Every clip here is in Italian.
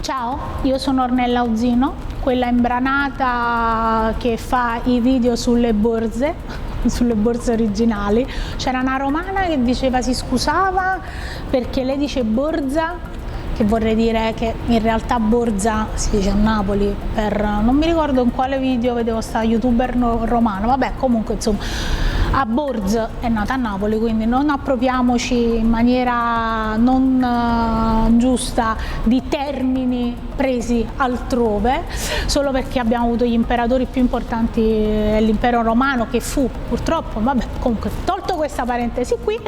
Ciao, io sono Ornella Uzzino, quella imbranata che fa i video sulle borse originali. C'era una romana che diceva, si scusava perché lei dice borza, che vorrei dire che in realtà borza si dice a Napoli, non mi ricordo in quale video vedevo sta youtuber romano, vabbè, comunque insomma. A Borz è nata a Napoli, quindi non appropriamoci in maniera non giusta di termini presi altrove, solo perché abbiamo avuto gli imperatori più importanti dell'impero romano, che fu purtroppo, vabbè, comunque tolto questa parentesi qui,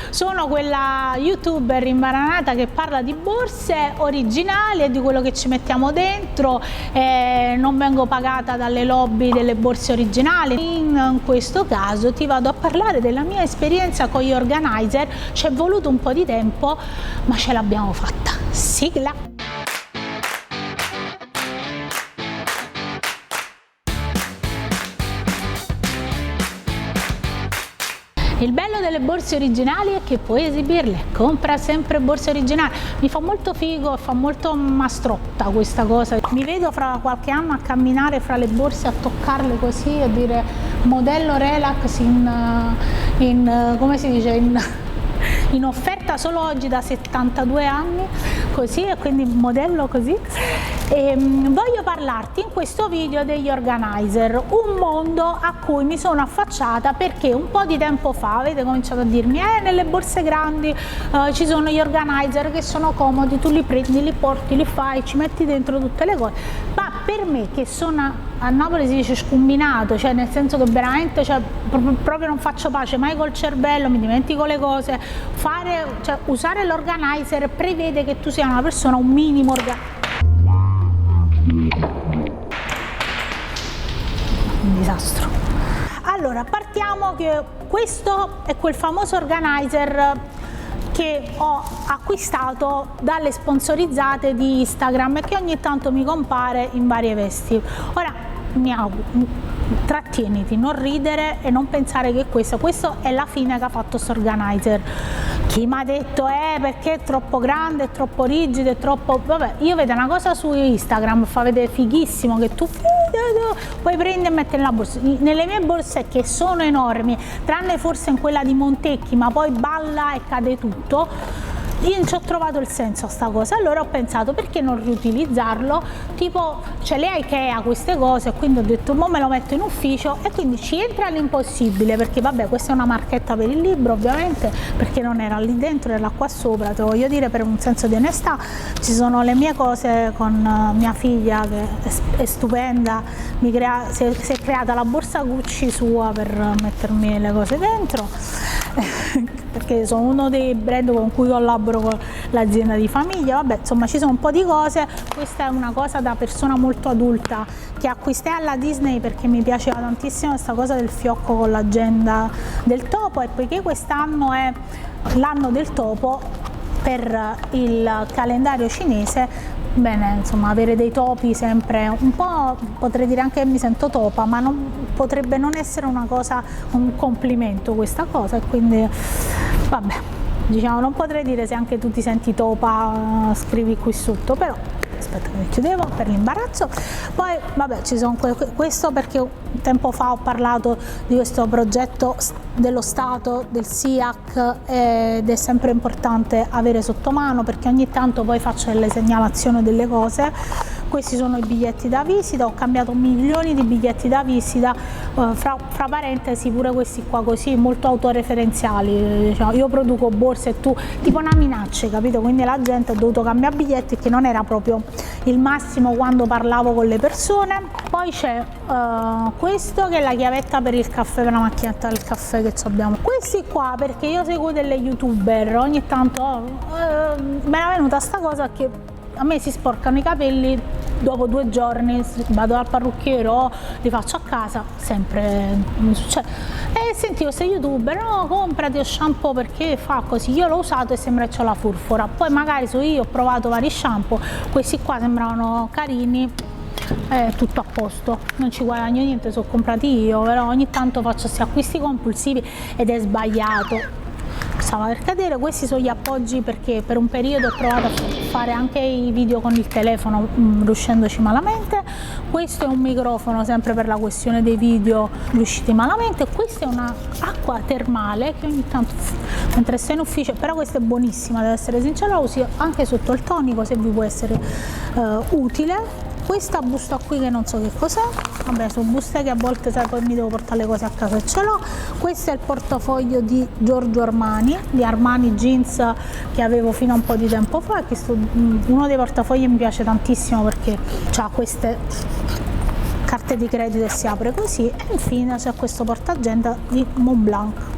sono quella youtuber imbaranata che parla di borse originali e di quello che ci mettiamo dentro, non vengo pagata dalle lobby delle borse originali. In questo caso ti vado a parlare della mia esperienza con gli organizer. Ci è voluto un po' di tempo, ma ce l'abbiamo fatta. Sigla! Il bello delle borse originali è che puoi esibirle, compra sempre borse originali. Mi fa molto figo, fa molto mastrotta questa cosa. Mi vedo fra qualche anno a camminare fra le borse, a toccarle così e dire modello relax come si dice, in offerta solo oggi da 72 anni, così, e quindi modello così. Voglio parlarti in questo video degli organizer, un mondo a cui mi sono affacciata perché un po' di tempo fa avete cominciato a dirmi nelle borse grandi ci sono gli organizer che sono comodi, tu li prendi, li porti, li fai, ci metti dentro tutte le cose, ma per me che sono a Napoli si dice scombinato, cioè nel senso che veramente proprio non faccio pace mai col cervello, mi dimentico le cose, usare l'organizer prevede che tu sia una persona un minimo un disastro. Allora, partiamo che questo è quel famoso organizer che ho acquistato dalle sponsorizzate di Instagram e che ogni tanto mi compare in varie vesti. Ora, trattieniti, non ridere e non pensare che questo è la fine che ha fatto questo organizer. Chi mi ha detto perché è troppo grande, è troppo rigido, è troppo... Vabbè, io vedo una cosa su Instagram, fa vedere fighissimo che tu puoi prendere e mettere nella borsa. Nelle mie borse, che sono enormi, tranne forse in quella di Montecchi, ma poi balla e cade tutto, io non ci ho trovato il senso a sta cosa. Allora ho pensato, perché non riutilizzarlo, tipo le Ikea queste cose, quindi ho detto mo me lo metto in ufficio, e quindi ci entra l'impossibile, perché vabbè, questa è una marchetta per il libro ovviamente, perché non era lì dentro, era qua sopra, te lo voglio dire per un senso di onestà. Ci sono le mie cose con mia figlia che è stupenda, si è creata la borsa Gucci sua per mettermi le cose dentro perché sono uno dei brand con cui collaboro con l'azienda di famiglia. Vabbè, insomma, ci sono un po' di cose. Questa è una cosa da persona molto adulta che acquistai alla Disney perché mi piaceva tantissimo questa cosa del fiocco con l'agenda del topo, e poiché quest'anno è l'anno del topo per il calendario cinese, bene, insomma, avere dei topi sempre un po', potrei dire anche che mi sento topa, ma potrebbe non essere una cosa, un complimento questa cosa, e quindi vabbè, diciamo, non potrei dire se anche tu ti senti topa, scrivi qui sotto, però aspetta che chiudevo per l'imbarazzo. Poi vabbè, ci sono questo perché tempo fa ho parlato di questo progetto dello Stato, del SIAC, ed è sempre importante avere sotto mano, perché ogni tanto poi faccio delle segnalazioni delle cose. Questi sono i biglietti da visita, ho cambiato milioni di biglietti da visita, fra parentesi pure questi qua così, molto autoreferenziali, diciamo, io produco borse e tu, tipo una minaccia, capito? Quindi la gente ha dovuto cambiare biglietti, che non era proprio il massimo quando parlavo con le persone. Poi c'è questo che è la chiavetta per il caffè, per la macchinetta del caffè che abbiamo. Questi qua, perché io seguo delle youtuber, ogni tanto me è venuta sta cosa che a me si sporcano i capelli dopo 2 giorni, vado dal parrucchiere o li faccio a casa, sempre mi succede. E sentivo queste youtuber, no, comprati lo shampoo perché fa così. Io l'ho usato e sembra che ho la furfura. Poi magari io ho provato vari shampoo, questi qua sembravano carini, tutto a posto, non ci guadagno niente, sono comprati io, però ogni tanto faccio questi acquisti compulsivi ed è sbagliato. stava per cadere. Questi sono gli appoggi perché per un periodo ho provato a fare anche i video con il telefono riuscendoci malamente. Questo è un microfono sempre per la questione dei video riusciti malamente. Questa è una acqua termale che ogni tanto mentre sto in ufficio, però questa è buonissima, devo essere sincera, la uso anche sotto il tonico se vi può essere utile. Questa busta qui che non so che cos'è, vabbè sono buste che a volte sai poi mi devo portare le cose a casa e ce l'ho. Questo è il portafoglio di Giorgio Armani, di Armani Jeans, che avevo fino a un po' di tempo fa, e questo, uno dei portafogli mi piace tantissimo perché ha queste carte di credito e si apre così. E infine c'è questo portagenda di Montblanc.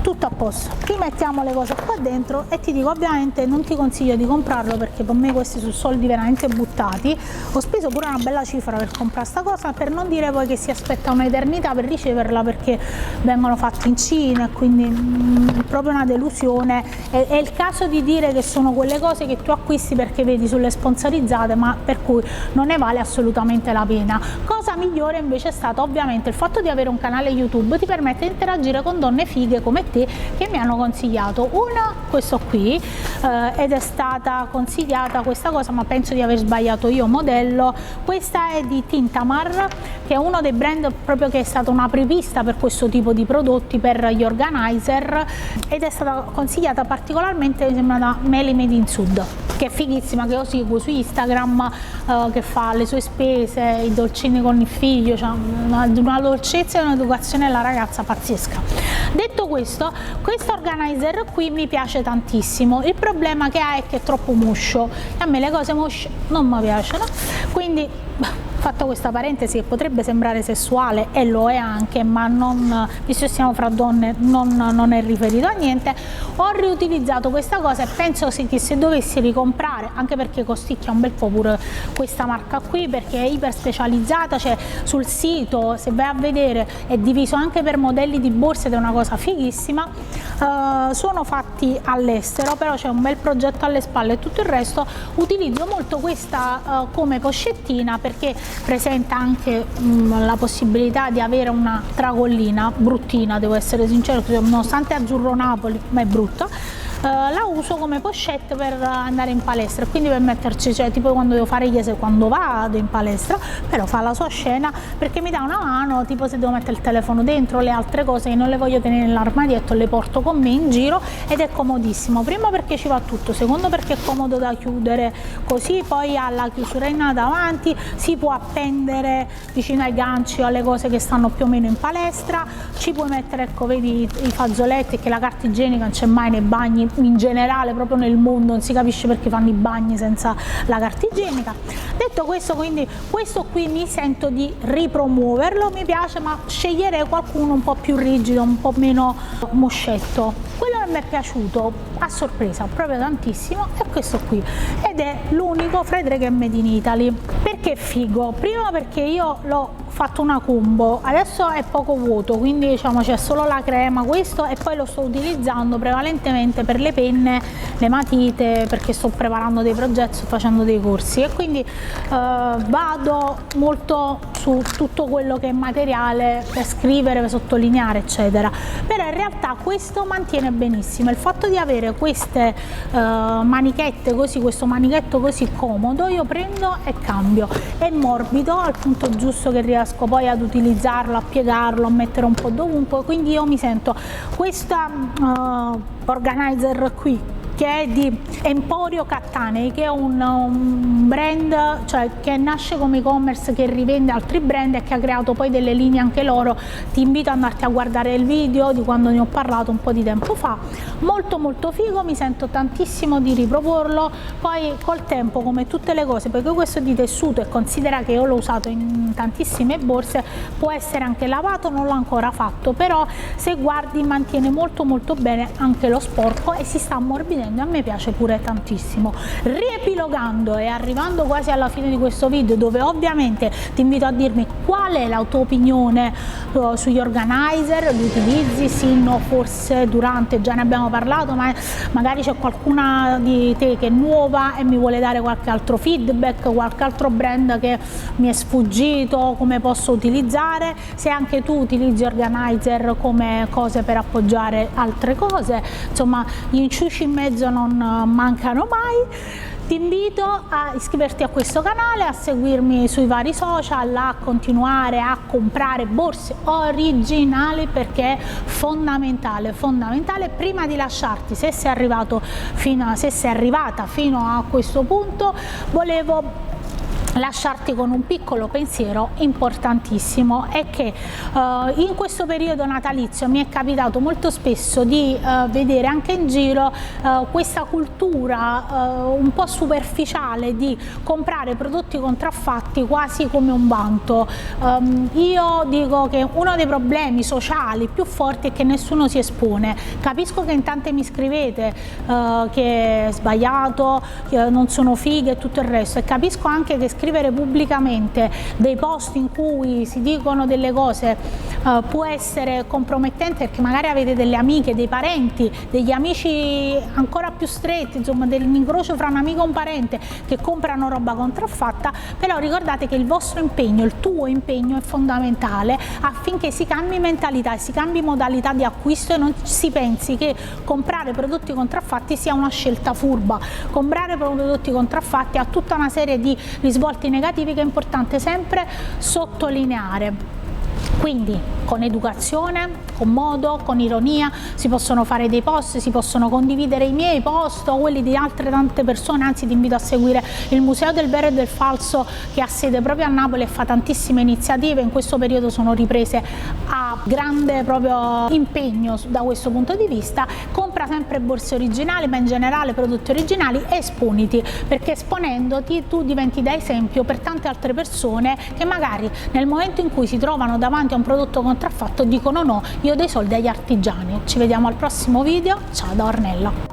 Tutto a posto, rimettiamo le cose qua dentro e ti dico ovviamente non ti consiglio di comprarlo perché per me questi sono soldi veramente buttati. Ho speso pure una bella cifra per comprare sta cosa, per non dire poi che si aspetta un'eternità per riceverla perché vengono fatti in Cina, quindi è proprio una delusione. È il caso di dire che sono quelle cose che tu acquisti perché vedi sulle sponsorizzate, ma per cui non ne vale assolutamente la pena. Cosa migliore invece è stato ovviamente il fatto di avere un canale YouTube, ti permette di interagire con donne fighe come te che mi hanno consigliato una, questo qui, ed è stata consigliata questa cosa, ma penso di aver sbagliato io modello. Questa è di Tintamar, che è uno dei brand proprio che è stata una apripista per questo tipo di prodotti per gli organizer, ed è stata consigliata particolarmente mi sembra da Meli Made in Sud, che è fighissima, che io seguo su Instagram, che fa le sue spese, i dolcini con il figlio, cioè una dolcezza e un'educazione alla ragazza pazzesca. Detto questo, questo organizer qui mi piace tantissimo. Il problema che ha è che è troppo muscio e a me le cose musce non mi piacciono, quindi fatto questa parentesi che potrebbe sembrare sessuale e lo è anche, ma non, visto che siamo fra donne non è riferito a niente, ho riutilizzato questa cosa e penso che se dovessi ricomprare, anche perché costicchia un bel po' pure questa marca qui perché è iper specializzata, cioè sul sito se vai a vedere è diviso anche per modelli di borse ed è una cosa fighissima. Sono fatti all'estero, però c'è un bel progetto alle spalle e tutto il resto. Utilizzo molto questa come pochettina perché presenta anche la possibilità di avere una tracollina bruttina, devo essere sincero, nonostante azzurro Napoli, ma è brutta. La uso come pochette per andare in palestra, quindi per metterci, cioè tipo quando devo fare chiese, quando vado in palestra, però fa la sua scena perché mi dà una mano, tipo se devo mettere il telefono dentro, le altre cose che non le voglio tenere nell'armadietto le porto con me in giro ed è comodissimo, prima perché ci va tutto, secondo perché è comodo da chiudere così, poi ha la chiusurina davanti, si può appendere vicino ai ganci o alle cose che stanno più o meno in palestra, ci puoi mettere, ecco vedi i fazzoletti, che la carta igienica non c'è mai nei bagni, in generale proprio nel mondo non si capisce perché fanno i bagni senza la carta igienica. Detto questo, quindi questo qui mi sento di ripromuoverlo, mi piace, ma sceglierei qualcuno un po' più rigido, un po' meno moscetto. Quello che mi è piaciuto a sorpresa proprio tantissimo è questo qui ed è l'unico Fredrega Made in Italy. Perché è figo? Prima perché io l'ho fatto una combo, adesso è poco vuoto, quindi diciamo c'è solo la crema, questo, e poi lo sto utilizzando prevalentemente per le penne, le matite, perché sto preparando dei progetti, sto facendo dei corsi e quindi vado molto su tutto quello che è materiale per scrivere, per sottolineare eccetera, però in realtà questo mantiene benissimo. Il fatto di avere queste manichette così, questo manichetto così comodo, io prendo e cambio, è morbido al punto giusto che riesco poi ad utilizzarlo, a piegarlo, a mettere un po' dovunque, quindi io mi sento questa organizer qui che è di Emporio Cattanei, che è un brand, cioè che nasce come e-commerce, che rivende altri brand e che ha creato poi delle linee anche loro. Ti invito ad andarti a guardare il video di quando ne ho parlato un po' di tempo fa, molto molto figo, mi sento tantissimo di riproporlo. Poi col tempo, come tutte le cose, perché questo è di tessuto e considera che io l'ho usato in tantissime borse, può essere anche lavato, non l'ho ancora fatto, però se guardi mantiene molto molto bene anche lo sporco e si sta ammorbidendo facendo, a me piace pure tantissimo. Riepilogando e arrivando quasi alla fine di questo video, dove ovviamente ti invito a dirmi qual è la tua opinione sugli organizer, li utilizzi, sì, no, forse, durante, già ne abbiamo parlato, ma magari c'è qualcuna di te che è nuova e mi vuole dare qualche altro feedback, qualche altro brand che mi è sfuggito, come posso utilizzare, se anche tu utilizzi organizer come cose per appoggiare altre cose, insomma gli inciuci in mezzo non mancano mai. Ti invito a iscriverti a questo canale, a seguirmi sui vari social, a continuare a comprare borse originali, perché è fondamentale, prima di lasciarti, se sei arrivata fino a questo punto, volevo lasciarti con un piccolo pensiero importantissimo, è che in questo periodo natalizio mi è capitato molto spesso di vedere anche in giro questa cultura un po' superficiale di comprare prodotti contraffatti quasi come un vanto. Io dico che uno dei problemi sociali più forti è che nessuno si espone. Capisco che in tante mi scrivete che è sbagliato, che non sono fighe e tutto il resto, e capisco anche che scrivere pubblicamente dei post in cui si dicono delle cose può essere compromettente, perché magari avete delle amiche, dei parenti, degli amici ancora più stretti, insomma dell'incrocio fra un amico e un parente che comprano roba contraffatta. Però ricordate che il vostro impegno, il tuo impegno è fondamentale affinché si cambi mentalità e si cambi modalità di acquisto, e non si pensi che comprare prodotti contraffatti sia una scelta furba. Comprare prodotti contraffatti ha tutta una serie di risvolti negativi che è importante sempre sottolineare. Quindi con educazione, con modo, con ironia si possono fare dei post, si possono condividere i miei post o quelli di altre tante persone. Anzi, ti invito a seguire il Museo del Vero e del Falso, che ha sede proprio a Napoli e fa tantissime iniziative. In questo periodo sono riprese a grande proprio impegno da questo punto di vista. Compra sempre borse originali, ma in generale prodotti originali, e esponiti, perché esponendoti tu diventi da esempio per tante altre persone che magari nel momento in cui si trovano davanti a un prodotto contraffatto dicono no, io do i soldi agli artigiani. Ci vediamo al prossimo video, ciao da Ornella.